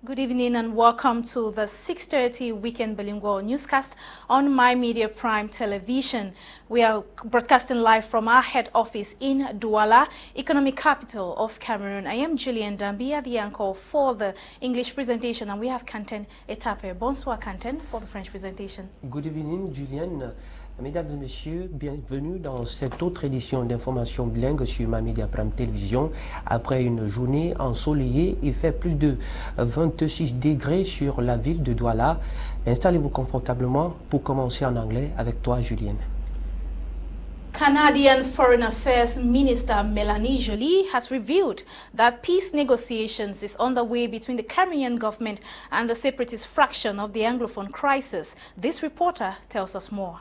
Good evening and welcome to the 6:30 Weekend Bilingual newscast on My Media Prime Television. We are broadcasting live from our head office in Douala, economic capital of Cameroon. I am Julienne, Ndambi, the anchor for the English presentation, and we have Quentin Etape. Bonsoir Quentin for the French presentation. Good evening, Julienne. Mesdames et messieurs, bienvenue dans cette autre édition d'information bilingue sur Ma Media Prime Télévision. Après une journée ensoleillée, il fait plus de 26 degrés sur la ville de Douala. Installez-vous confortablement pour commencer en anglais avec toi, Julienne. Canadian Foreign Affairs Minister Melanie Joly has revealed that peace negotiations is underway between the Cameroonian government and the separatist fraction of the Anglophone crisis. This reporter tells us more.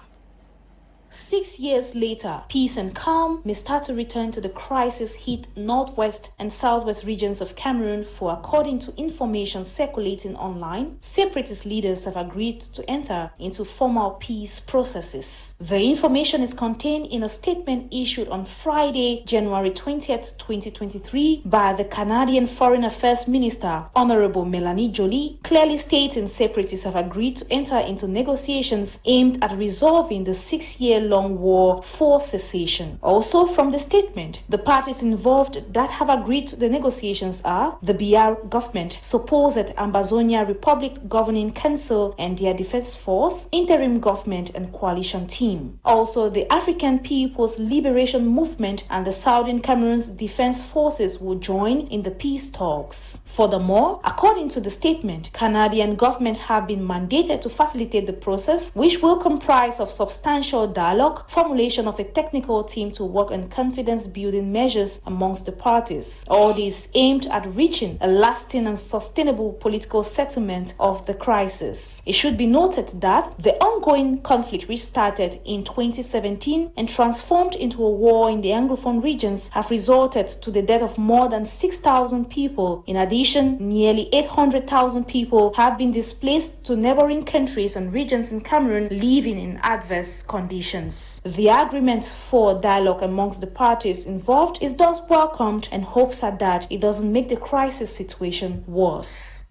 6 years later, peace and calm may start to return to the crisis-hit northwest and southwest regions of Cameroon, for according to information circulating online, separatist leaders have agreed to enter into formal peace processes. The information is contained in a statement issued on Friday, January 20th, 2023 by the Canadian Foreign Affairs Minister, Honorable Melanie Joly, clearly stating separatists have agreed to enter into negotiations aimed at resolving the 6-year-long war for cessation. Also from the statement, the parties involved that have agreed to the negotiations are the BR government, supposed Ambazonia Republic Governing Council and their defense force, interim government and coalition team. Also, the African People's Liberation Movement and the Southern Cameroon's defense forces will join in the peace talks. Furthermore, according to the statement, Canadian government have been mandated to facilitate the process, which will comprise of substantial dialogue, formulation of a technical team to work on confidence-building measures amongst the parties. All this aimed at reaching a lasting and sustainable political settlement of the crisis. It should be noted that the ongoing conflict, which started in 2017 and transformed into a war in the Anglophone regions, have resulted to the death of more than 6,000 people. In addition, nearly 800,000 people have been displaced to neighboring countries and regions in Cameroon, living in adverse conditions. The agreement for dialogue amongst the parties involved is thus welcomed, and hopes are that it doesn't make the crisis situation worse.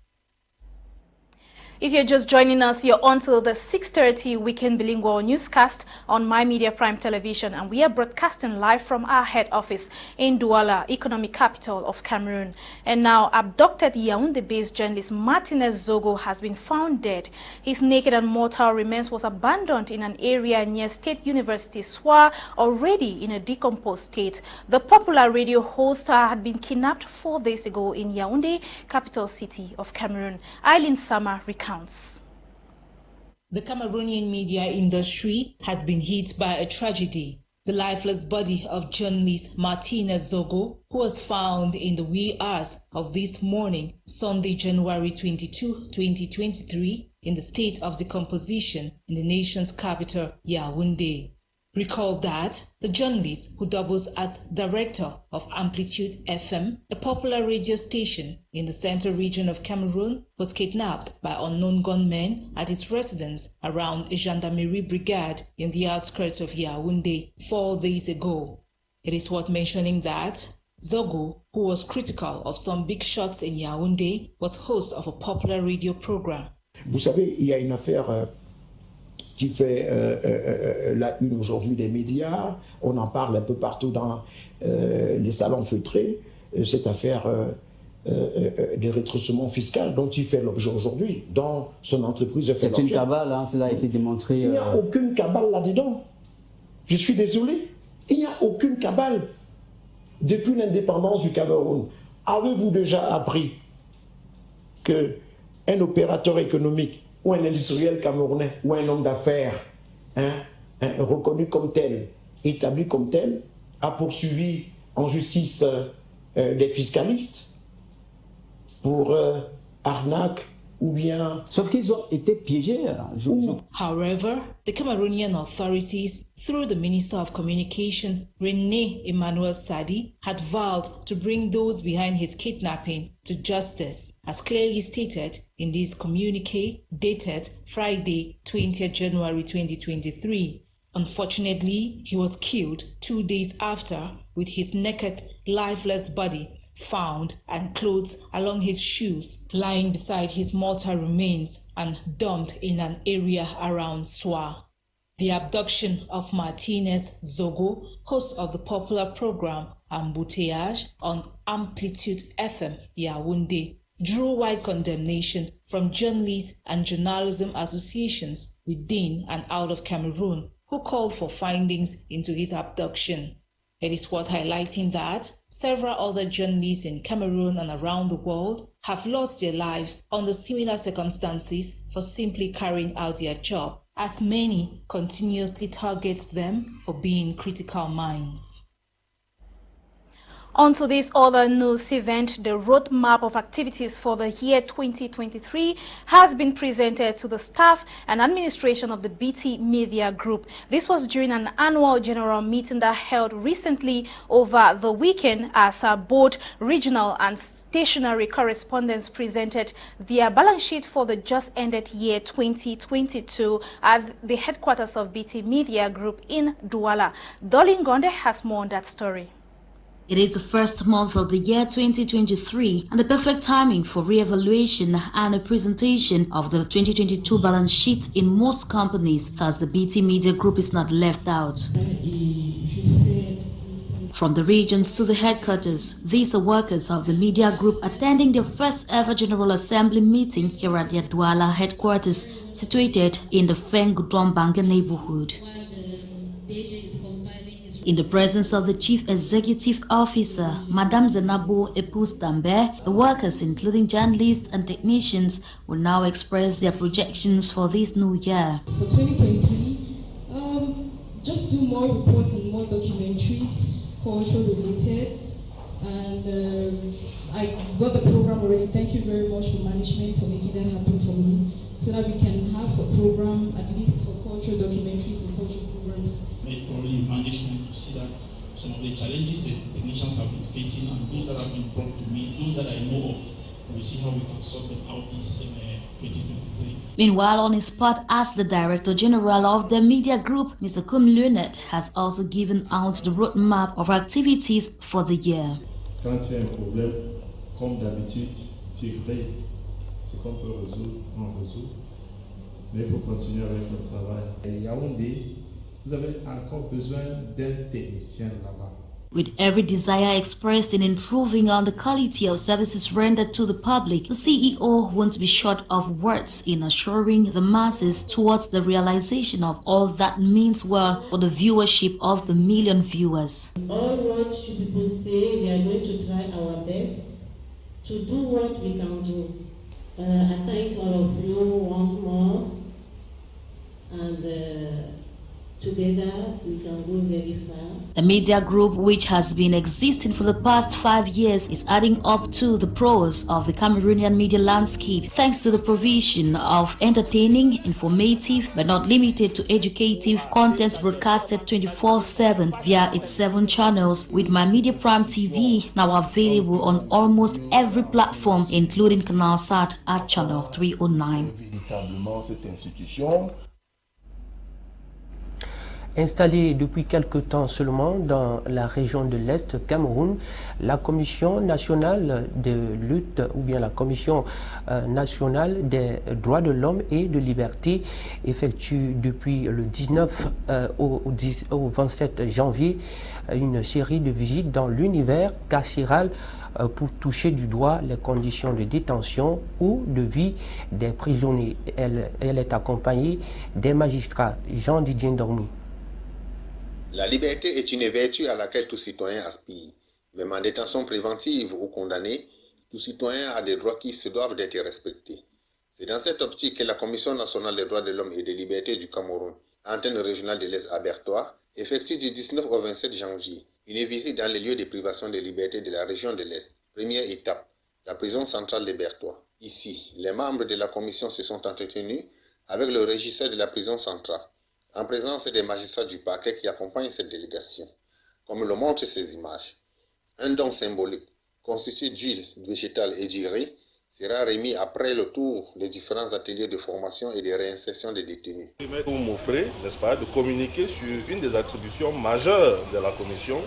If you're just joining us, you're on to the 6:30 Weekend Bilingual newscast on My Media Prime Television, and we are broadcasting live from our head office in Douala, economic capital of Cameroon. And now, abducted Yaoundé-based journalist Martinez Zogo has been found dead. His naked and mortal remains was abandoned in an area near State University Soir, already in a decomposed state. The popular radio host had been kidnapped 4 days ago in Yaoundé, capital city of Cameroon. Eileen Sama recounts. The Cameroonian media industry has been hit by a tragedy. The lifeless body of journalist Martinez Zogo, who was found in the wee hours of this morning, Sunday, January 22, 2023, in the state of decomposition in the nation's capital, Yaoundé. Recall that the journalist, who doubles as director of Amplitude FM, a popular radio station in the central region of Cameroon, was kidnapped by unknown gunmen at his residence around a gendarmerie brigade in the outskirts of Yaoundé 4 days ago. It is worth mentioning that Zogo, who was critical of some big shots in Yaoundé, was host of a popular radio program. Vous savez, il y a une affaire qui fait la une aujourd'hui des médias, on en parle un peu partout dans les salons feutrés, cette affaire de rétrécissement fiscal dont il fait l'objet aujourd'hui, dont son entreprise fait l'objet. C'est une cabale, hein, cela a été démontré. Il n'y a aucune cabale là-dedans. Je suis désolé, il n'y a aucune cabale. Depuis l'indépendance du Cameroun, avez-vous déjà appris qu'un opérateur économique ou un industriel camerounais, ou un homme d'affaires reconnu comme tel, établi comme tel, a poursuivi en justice des fiscalistes pour arnaque ou bien... Sauf qu'ils ont été piégés. However, the Cameroonian authorities, through the Minister of Communication, René Emmanuel Sadi, had vowed to bring those behind his kidnapping to justice, as clearly stated in this communique dated Friday, 20th January 2023. Unfortunately, he was killed 2 days after, with his naked, lifeless body found and clothes along his shoes lying beside his mortal remains and dumped in an area around Swa. The abduction of Martinez Zogo, host of the popular program Embouteillage on Amplitude FM Yaoundé, drew wide condemnation from journalists and journalism associations within and out of Cameroon who called for findings into his abduction. It is worth highlighting that several other journalists in Cameroon and around the world have lost their lives under similar circumstances for simply carrying out their job, as many continuously target them for being critical minds. On to this other news event, the roadmap of activities for the year 2023 has been presented to the staff and administration of the BT Media Group. This was during an annual general meeting that held recently over the weekend as both regional and stationary correspondents presented their balance sheet for the just ended year 2022 at the headquarters of BT Media Group in Douala. Dolin Gonde has more on that story. It is the first month of the year 2023 and the perfect timing for re-evaluation and a presentation of the 2022 balance sheets in most companies, thus the BT Media Group is not left out. From the regions to the headquarters, these are workers of the media group attending their first ever General Assembly meeting here at their Douala headquarters, situated in the Feng-Gudong-Banga neighborhood. In the presence of the Chief Executive Officer, Madame Zenabo Epus-Dambe, the workers, including journalists and technicians, will now express their projections for this new year. For 2023, just do more reports and more documentaries, cultural related, and I got the program already. Thank you very much for management for making that happen for me, so that we can have a program at least for cultural documentaries and cultural programs. Probably management to see that some of the challenges that technicians have been facing and those that have been brought to me, those that I know of, we'll see how we can sort them out this 2023. Meanwhile, on his part as the Director General of the Media Group, Mr. Kumlunet has also given out the roadmap of activities for the year. Quand il y a un problème, comme d'habitude, tu es vrai, ce qu'on peut résoudre, on résout. Mais il faut continuer avec le travail. Et Yaoundé, vous avez encore besoin d'un technicien là-bas. With every desire expressed in improving on the quality of services rendered to the public, the CEO won't be short of words in assuring the masses towards the realization of all that means well for the viewership of the million viewers. All what you people say, we are going to try our best to do what we can do. I thank all of you once more, and together we can go very far. The media group, which has been existing for the past 5 years, is adding up to the pros of the Cameroonian media landscape thanks to the provision of entertaining, informative, but not limited to educative contents broadcasted 24/7 via its 7 channels, with My Media Prime TV now available on almost every platform, including Canal Sat at channel 309. Installée depuis quelque temps seulement dans la région de l'Est, Cameroun, la Commission nationale de lutte ou bien la Commission nationale des droits de l'homme et de liberté effectue depuis le 19 au 27 janvier une série de visites dans l'univers carcéral pour toucher du doigt les conditions de détention ou de vie des prisonniers. Elle est accompagnée des magistrats. Jean-Didier Ndambi. La liberté est une vertu à laquelle tout citoyen aspire. Même en détention préventive ou condamné, tout citoyen a des droits qui se doivent d'être respectés. C'est dans cette optique que la Commission nationale des droits de l'homme et des libertés du Cameroun, antenne régionale de l'Est à Bertois, effectue du 19 au 27 janvier une visite dans les lieux de privation de liberté de la région de l'Est. Première étape, la prison centrale de Bertois. Ici, les membres de la commission se sont entretenus avec le régisseur de la prison centrale, en présence des magistrats du parquet qui accompagnent cette délégation. Comme le montrent ces images, un don symbolique constitué d'huile végétale et du riz sera remis après le tour des différents ateliers de formation et de réinsertion des détenus. Vous m'offrez, n'est-ce pas, de communiquer sur une des attributions majeures de la commission,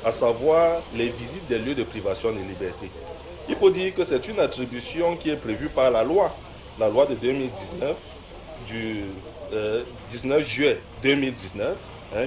à savoir les visites des lieux de privation de liberté. Il faut dire que c'est une attribution qui est prévue par la loi de 2019, du 19 juillet 2019,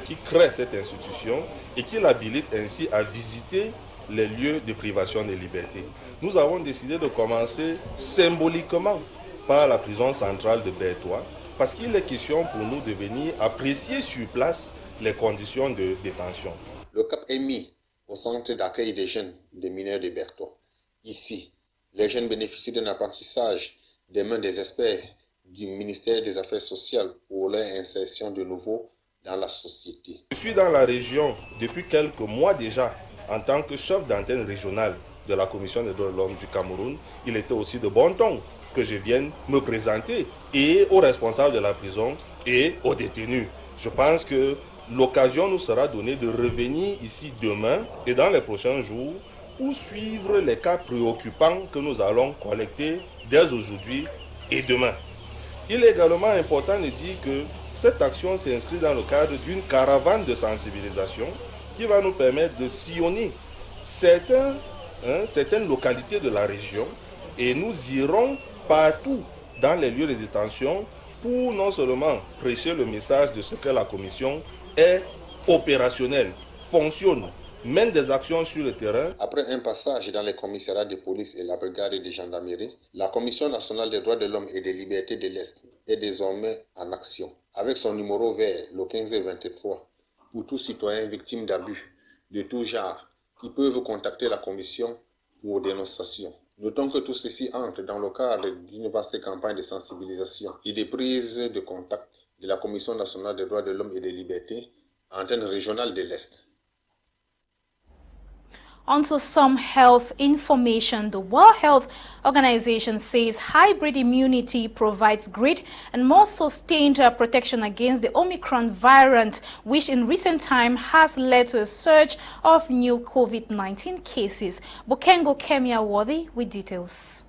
qui crée cette institution et qui l'habilite ainsi à visiter les lieux de privation de liberté. Nous avons décidé de commencer symboliquement par la prison centrale de Bertois, parce qu'il est question pour nous de venir apprécier sur place les conditions de détention. Le cap est mis au centre d'accueil des jeunes des mineurs de Bertois. Ici, les jeunes bénéficient d'un apprentissage des mains des experts du ministère des Affaires sociales pour leur insertion de nouveau dans la société. Je suis dans la région depuis quelques mois déjà en tant que chef d'antenne régionale de la Commission des droits de l'homme du Cameroun. Il était aussi de bon ton que je vienne me présenter et aux responsables de la prison et aux détenus. Je pense que l'occasion nous sera donnée de revenir ici demain et dans les prochains jours pour suivre les cas préoccupants que nous allons collecter dès aujourd'hui et demain. Il est également important de dire que cette action s'inscrit dans le cadre d'une caravane de sensibilisation qui va nous permettre de sillonner certaines localités de la région et nous irons partout dans les lieux de détention pour non seulement prêcher le message de ce que la commission est opérationnelle, fonctionne, mène des actions sur le terrain. Après un passage dans les commissariats de police et la brigade de gendarmerie, la Commission nationale des droits de l'homme et des libertés de l'Est est désormais en action, avec son numéro vert, le 1523, pour tous citoyens victimes d'abus de tout genre qui peuvent contacter la Commission pour dénonciation. Notons que tout ceci entre dans le cadre d'une vaste campagne de sensibilisation et de prise de contact de la Commission nationale des droits de l'homme et des libertés, antenne régionale de l'Est. Onto some health information. The World Health Organization says hybrid immunity provides great and more sustained protection against the Omicron variant, which in recent time has led to a surge of new COVID-19 cases. Bokengo Kemia-Worthy with details.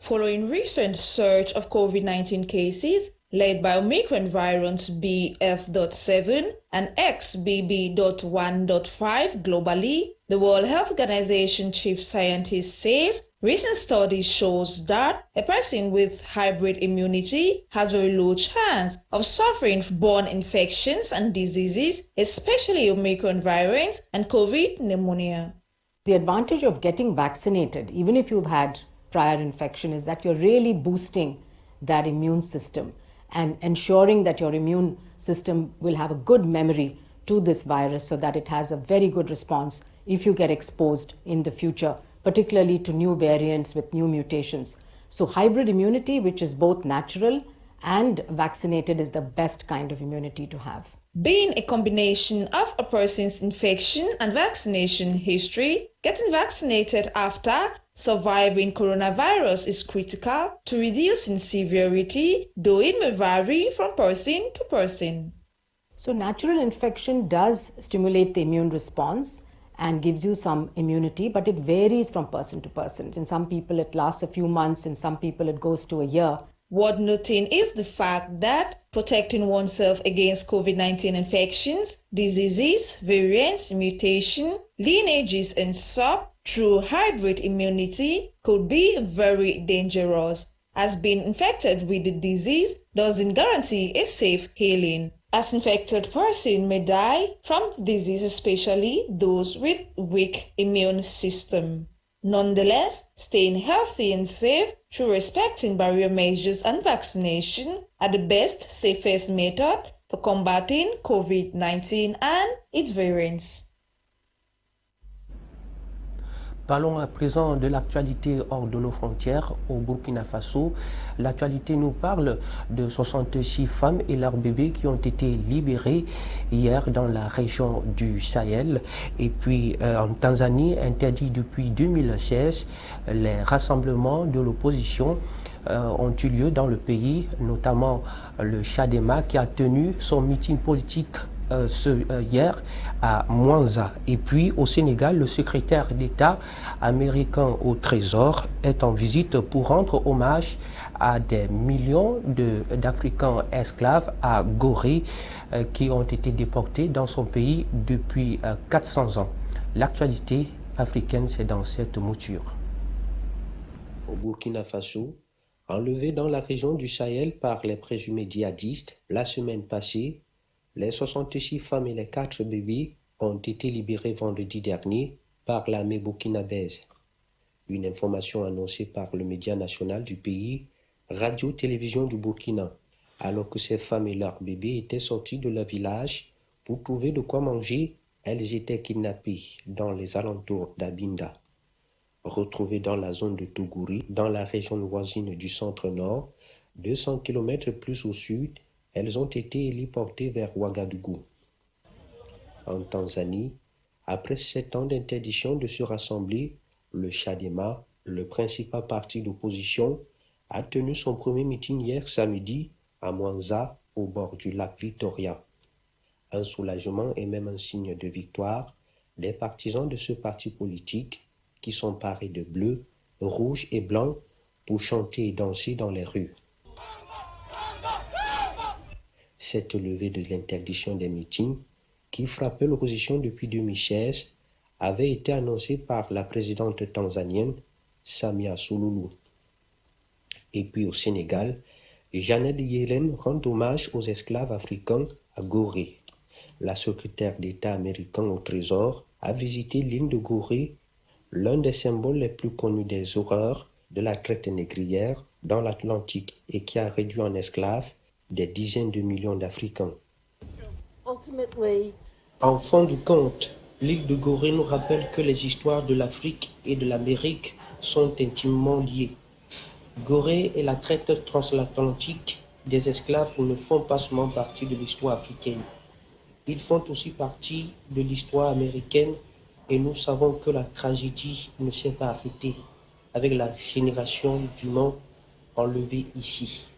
Following recent surge of COVID-19 cases led by Omicron variants BF.7 and XBB.1.5 globally, the World Health Organization chief scientist says recent studies shows that a person with hybrid immunity has very low chance of suffering borne infections and diseases, especially Omicron variants and COVID pneumonia. The advantage of getting vaccinated, even if you've had prior infection, is that you're really boosting that immune system and ensuring that your immune system will have a good memory to this virus so that it has a very good response if you get exposed in the future, particularly to new variants with new mutations. So hybrid immunity, which is both natural and vaccinated, is the best kind of immunity to have. Being a combination of a person's infection and vaccination history, getting vaccinated after surviving coronavirus is critical to reducing severity, though it may vary from person to person. So natural infection does stimulate the immune response and gives you some immunity, but it varies from person to person. In some people it lasts a few months, in some people it goes to a year. Worth noting is the fact that protecting oneself against COVID-19 infections, diseases, variants, mutation, lineages, and so through hybrid immunity could be very dangerous, as being infected with the disease doesn't guarantee a safe healing, as infected person may die from disease, especially those with weak immune system. Nonetheless, staying healthy and safe through respecting barrier measures and vaccination are the best, safest method for combating COVID-19 and its variants. Parlons à présent de l'actualité hors de nos frontières au Burkina Faso. L'actualité nous parle de 66 femmes et leurs bébés qui ont été libérés hier dans la région du Sahel. Et puis en Tanzanie, interdit depuis 2016, les rassemblements de l'opposition ont eu lieu dans le pays, notamment le Chadema qui a tenu son meeting politique hier à Mwanza. Et puis au Sénégal, le secrétaire d'État américain au Trésor est en visite pour rendre hommage à des millions d'Africains esclaves à Gorée qui ont été déportés dans son pays depuis 400 ans. L'actualité africaine, c'est dans cette mouture. Au Burkina Faso, enlevés dans la région du Sahel par les présumés djihadistes, la semaine passée, les 66 femmes et les 4 bébés ont été libérés vendredi dernier par l'armée burkinabèse. Une information annoncée par le média national du pays, Radio-Télévision du Burkina, alors que ces femmes et leurs bébés étaient sortis de leur village pour trouver de quoi manger, elles étaient kidnappées dans les alentours d'Abinda. Retrouvées dans la zone de Tougouri, dans la région voisine du centre-nord, 200 km plus au sud, elles ont été héliportées vers Ouagadougou. En Tanzanie, après 7 ans d'interdiction de se rassembler, le Chadema, le principal parti d'opposition, a tenu son premier meeting hier samedi à Mwanza, au bord du lac Victoria. Un soulagement et même un signe de victoire des partisans de ce parti politique qui sont parés de bleu, rouge et blanc pour chanter et danser dans les rues. Cette levée de l'interdiction des meetings, qui frappait l'opposition depuis 2016, avait été annoncée par la présidente tanzanienne Samia Suluhu. Et puis au Sénégal, Janet Yellen rend hommage aux esclaves africains à Gorée. La secrétaire d'État américain au Trésor a visité l'île de Gorée, l'un des symboles les plus connus des horreurs de la traite négrière dans l'Atlantique et qui a réduit en esclaves des dizaines de millions d'Africains. En fin de compte, l'île de Gorée nous rappelle que les histoires de l'Afrique et de l'Amérique sont intimement liées. Gorée et la traite transatlantique des esclaves ne font pas seulement partie de l'histoire africaine. Ils font aussi partie de l'histoire américaine et nous savons que la tragédie ne s'est pas arrêtée avec la génération d'humains enlevés ici.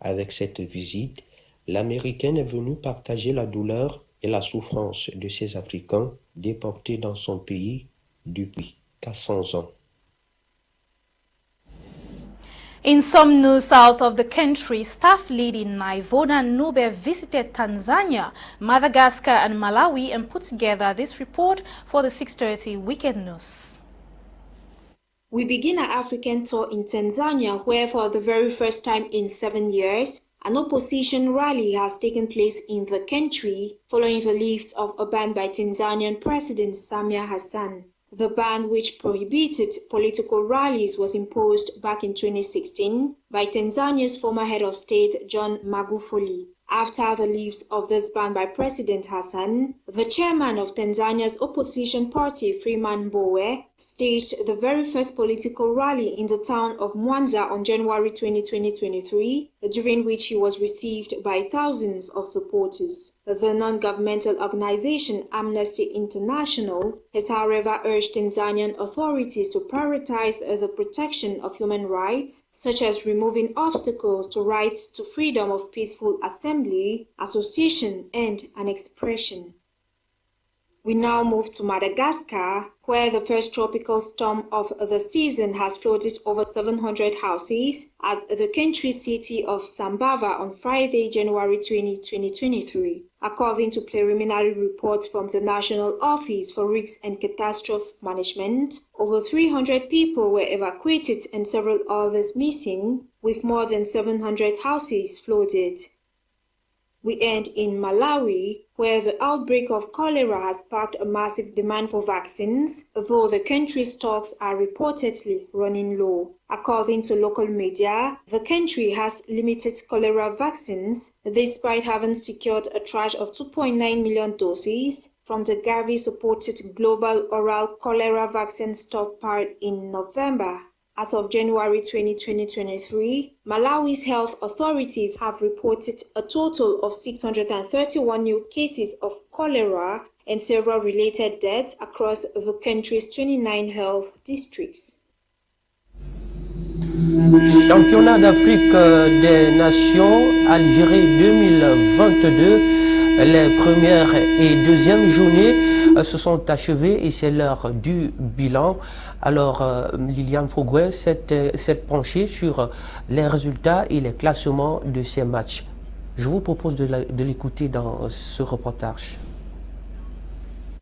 Avec cette visite, l'Américaine est venue partager la douleur et la souffrance de ces Africains déportés dans son pays depuis 400 ans. In some news south of the country, staff leading Naivona Nube visited Tanzania, Madagascar and Malawi and put together this report for the 6:30 Weekend News. We begin our African tour in Tanzania, where for the very first time in 7 years, an opposition rally has taken place in the country following the lift of a ban by Tanzanian President Samia Hassan. The ban, which prohibited political rallies, was imposed back in 2016 by Tanzania's former head of state, John Magufuli. After the lift of this ban by President Hassan, the chairman of Tanzania's opposition party, Freeman Mbowe, staged the very first political rally in the town of Mwanza on January 20, 2023, during which he was received by thousands of supporters. The non-governmental organization Amnesty International has, however, urged Tanzanian authorities to prioritize the protection of human rights, such as removing obstacles to rights to freedom of peaceful assembly, association, and an expression. We now move to Madagascar, where the first tropical storm of the season has flooded over 700 houses at the country's city of Sambava on Friday, January 20, 2023. According to preliminary reports from the National Office for Risk and Catastrophe Management, over 300 people were evacuated and several others missing, with more than 700 houses flooded. We end in Malawi, where the outbreak of cholera has sparked a massive demand for vaccines, though the country's stocks are reportedly running low. According to local media, the country has limited cholera vaccines, despite having secured a tranche of 2.9 million doses from the Gavi-supported Global Oral Cholera Vaccine stockpile in November. As of January 20, 2023, Malawi's health authorities have reported a total of 631 new cases of cholera and several related deaths across the country's 29 health districts. Championnat d'Afrique des Nations, Algérie 2022. Les premières et deuxièmes journées se sont achevées et c'est l'heure du bilan. Alors, Liliane Fogouet s'est penchée sur les résultats et les classements de ces matchs. Je vous propose de l'écouter dans ce reportage.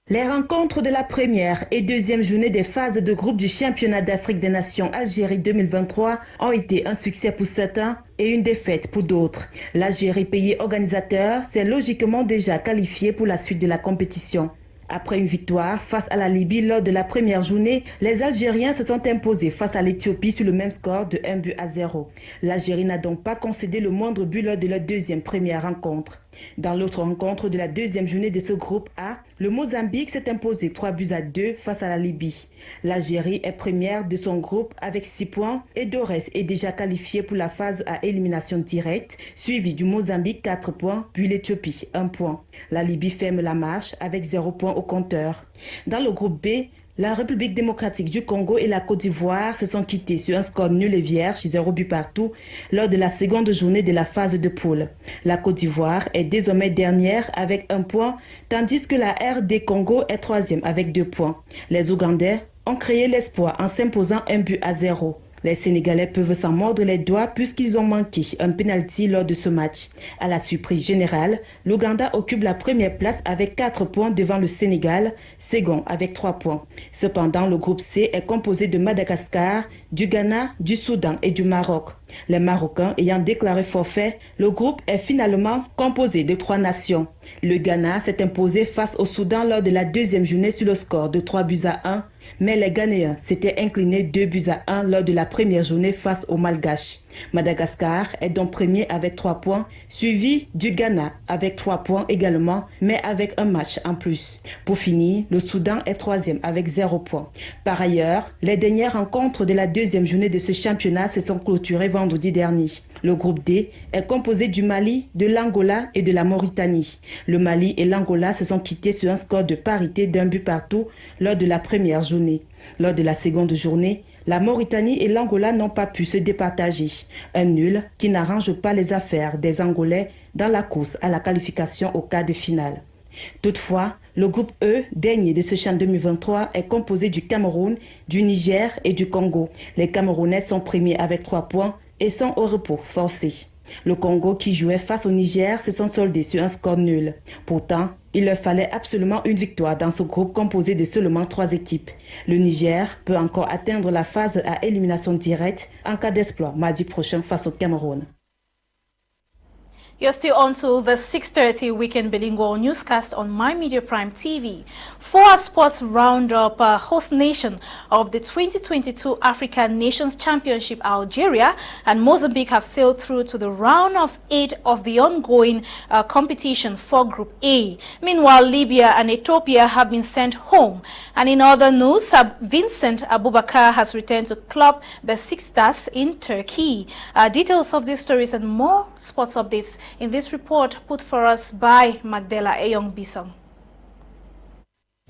Les rencontres de la première et deuxième journée des phases de groupe du championnat d'Afrique des Nations Algérie 2023 ont été un succès pour certains et une défaite pour d'autres. L'Algérie, pays organisateur, s'est logiquement déjà qualifiée pour la suite de la compétition. Après une victoire face à la Libye lors de la première journée, les Algériens se sont imposés face à l'Éthiopie sur le même score de 1-0. L'Algérie n'a donc pas concédé le moindre but lors de la première rencontre. Dans l'autre rencontre de la deuxième journée de ce groupe A, le Mozambique s'est imposé 3-2 face à la Libye. L'Algérie est première de son groupe avec 6 points et Dorès est déjà qualifiée pour la phase à élimination directe, suivi du Mozambique 4 points, puis l'Éthiopie 1 point. La Libye ferme la marche avec 0 points au compteur. Dans le groupe B, la République démocratique du Congo et la Côte d'Ivoire se sont quittés sur un score nul et vierge, 0 but partout, lors de la seconde journée de la phase de poule. La Côte d'Ivoire est désormais dernière avec 1 point, tandis que la RD Congo est troisième avec 2 points. Les Ougandais ont créé l'espoir en s'imposant 1-0. Les Sénégalais peuvent s'en mordre les doigts puisqu'ils ont manqué un penalty lors de ce match. À la surprise générale, l'Ouganda occupe la première place avec 4 points devant le Sénégal, second avec 3 points. Cependant, le groupe C est composé de Madagascar, du Ghana, du Soudan et du Maroc. Les Marocains ayant déclaré forfait, le groupe est finalement composé de 3 nations. Le Ghana s'est imposé face au Soudan lors de la deuxième journée sur le score de 3-1, mais les Ghanéens s'étaient inclinés 2-1 lors de la première journée face aux Malgaches. Madagascar est donc premier avec 3 points, suivi du Ghana avec 3 points également, mais avec un match en plus. Pour finir, le Soudan est troisième avec 0 points. Par ailleurs, les dernières rencontres de la deuxième journée de ce championnat se sont clôturées vendredi dernier. Le groupe D est composé du Mali, de l'Angola et de la Mauritanie. Le Mali et l'Angola se sont quittés sur un score de parité d'1 but partout lors de la première journée. Lors de la seconde journée, la Mauritanie et l'Angola n'ont pas pu se départager. Un nul qui n'arrange pas les affaires des Angolais dans la course à la qualification au quart de finale. Toutefois, le groupe E, dernier de ce CHAN 2023, est composé du Cameroun, du Niger et du Congo. Les Camerounais sont premiers avec 3 points et sont au repos forcé. Le Congo, qui jouait face au Niger, se sont soldés sur un score nul. Pourtant, il leur fallait absolument une victoire dans ce groupe composé de seulement 3 équipes. Le Niger peut encore atteindre la phase à élimination directe en cas d'exploit mardi prochain face au Cameroun. You're still on to the 6:30 Weekend Bilingual newscast on My Media Prime TV. For our sports roundup, host nation of the 2022 African Nations Championship, Algeria and Mozambique have sailed through to the round of 8 of the ongoing competition for Group A. Meanwhile, Libya and Ethiopia have been sent home. And in other news, Vincent Abubakar has returned to Club Besiktas in Turkey. Details of these stories and more sports updates in this report put for us by Magdala Eyong-Bisong.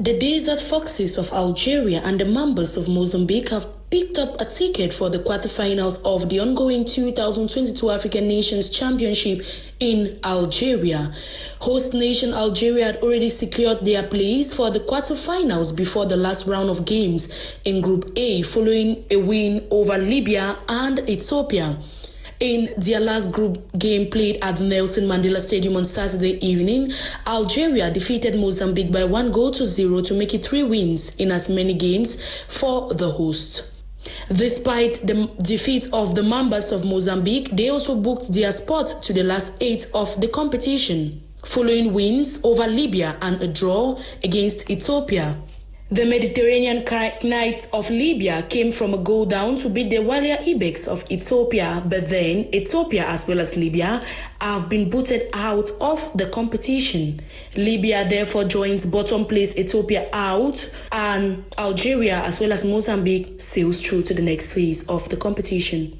The Desert Foxes of Algeria and the Mambas of Mozambique have picked up a ticket for the quarterfinals of the ongoing 2022 African Nations Championship in Algeria. Host nation Algeria had already secured their place for the quarterfinals before the last round of games in Group A, following a win over Libya and Ethiopia. In their last group game played at the Nelson Mandela Stadium on Saturday evening, Algeria defeated Mozambique by 1-0 to make it 3 wins in as many games for the host. Despite the defeat of the Mambas of Mozambique, they also booked their spot to the last 8 of the competition, following wins over Libya and a draw against Ethiopia. The Mediterranean Knights of Libya came from a goal down to beat the Walia Ibex of Ethiopia, but then Ethiopia as well as Libya have been booted out of the competition. Libya therefore joins bottom place Ethiopia out, and Algeria as well as Mozambique sails through to the next phase of the competition.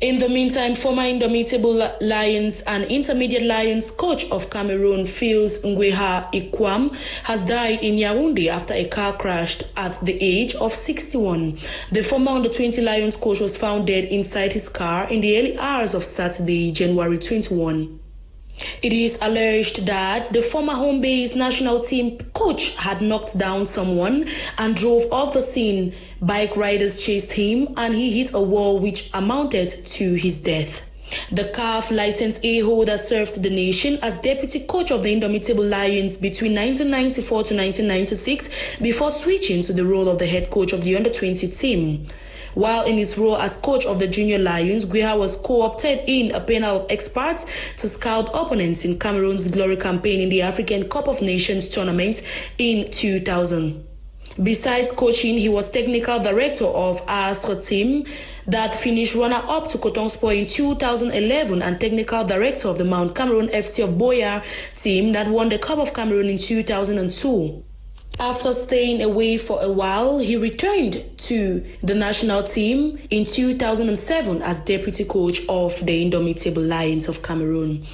In the meantime, former Indomitable Lions and Intermediate Lions coach of Cameroon, Phils Nsungkikang, has died in Yaoundé after a car crashed at the age of 61. The former under-20 Lions coach was found dead inside his car in the early hours of Saturday, January 21. It is alleged that the former home-based national team coach had knocked down someone and drove off the scene. Bike riders chased him and he hit a wall which amounted to his death. The CAF License A holder served the nation as deputy coach of the Indomitable Lions between 1994 to 1996 before switching to the role of the head coach of the under-20 team. While in his role as coach of the Junior Lions, Nsungkikang was co-opted in a panel of experts to scout opponents in Cameroon's glory campaign in the African Cup of Nations tournament in 2000. Besides coaching, he was technical director of Astre team that finished runner-up to Coton Sport in 2011 and technical director of the Mount Cameroon FC of Boya team that won the Cup of Cameroon in 2002. After staying away for a while, he returned to the national team in 2007 as deputy coach of the Indomitable Lions of Cameroon.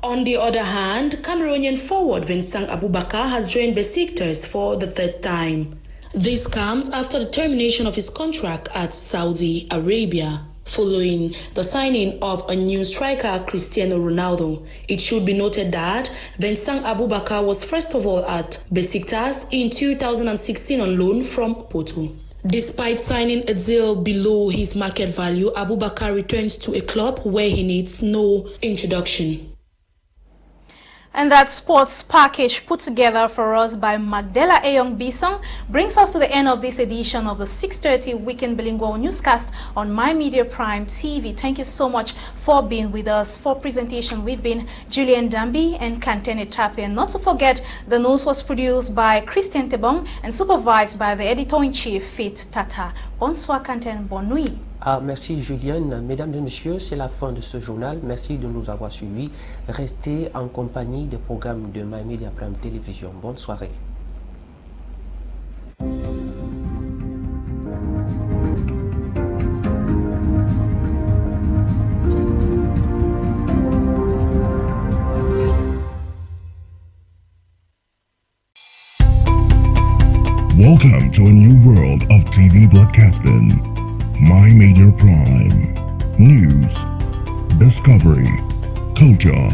On the other hand, Cameroonian forward Vincent Aboubakar has joined Besiktas for the third time. This comes after the termination of his contract at Saudi Arabia, following the signing of a new striker, Cristiano Ronaldo. It should be noted that Vincent Aboubakar was first of all at Besiktas in 2016 on loan from Porto. Despite signing a deal below his market value, Aboubakar returns to a club where he needs no introduction. And that sports package put together for us by Magdala Eyong Bisong brings us to the end of this edition of the 6:30 Weekend Bilingual newscast on My Media Prime TV. Thank you so much for being with us. For presentation, we've been Julienne Ndambi and Quentin Etape. And not to forget, the news was produced by Christain Tebong and supervised by the editor-in-chief, Tata. Bonsoir Quentin, bonne nuit. Merci Julienne. Mesdames et messieurs, c'est la fin de ce journal. Merci de nous avoir suivis. Restez en compagnie des programmes de My Media Prime Télévision. Bonne soirée. Welcome to a new world of TV broadcasting. My Media Prime. News, discovery, culture,